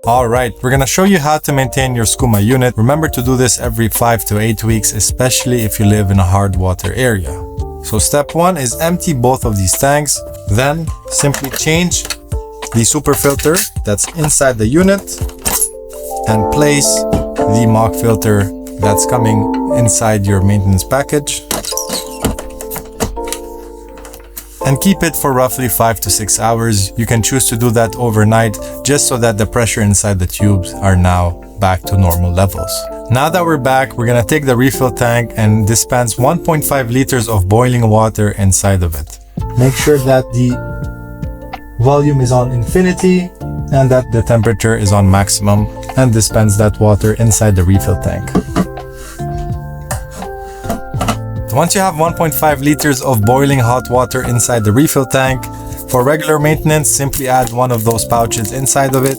Alright, we're gonna show you how to maintain your Sküma unit. Remember to do this every 5 to 8 weeks, especially if you live in a hard water area. So step 1 is empty both of these tanks. Then simply change the super filter that's inside the unit and place the mock filter that's coming inside your maintenance package. And keep it for roughly 5 to 6 hours. You can choose to do that overnight just so that the pressure inside the tubes are now back to normal levels. Now that we're back, we're gonna take the refill tank and dispense 1.5 liters of boiling water inside of it. Make sure that the volume is on infinity and that the temperature is on maximum, and dispense that water inside the refill tank. Once you have 1.5 liters of boiling hot water inside the refill tank, for regular maintenance, simply add one of those pouches inside of it.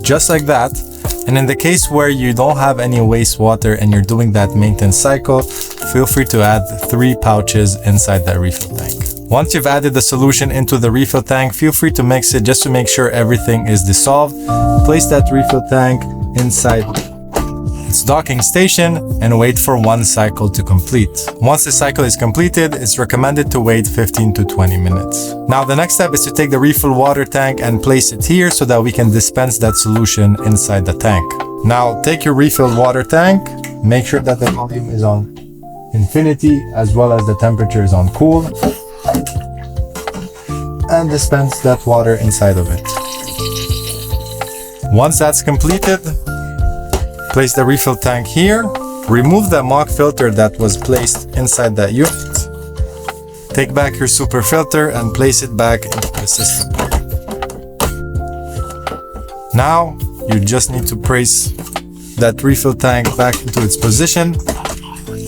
Just like that. And in the case where you don't have any wastewater and you're doing that maintenance cycle, feel free to add 3 pouches inside that refill tank. Once you've added the solution into the refill tank, feel free to mix it just to make sure everything is dissolved. Place that refill tank inside its docking station and wait for 1 cycle to complete. Once the cycle is completed, it's recommended to wait 15 to 20 minutes. Now the next step is to take the refill water tank and place it here so that we can dispense that solution inside the tank. Now take your refilled water tank, make sure that the volume is on infinity as well as the temperature is on cool, and dispense that water inside of it. Once that's completed, place the refill tank here, remove the mock filter that was placed inside that unit, take back your super filter and place it back into the system. Now, you just need to place that refill tank back into its position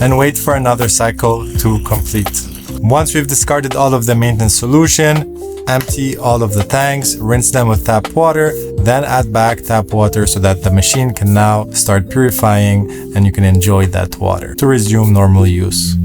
and wait for another cycle to complete. Once we've discarded all of the maintenance solution, empty all of the tanks, rinse them with tap water, then add back tap water so that the machine can now start purifying and you can enjoy that water to resume normal use.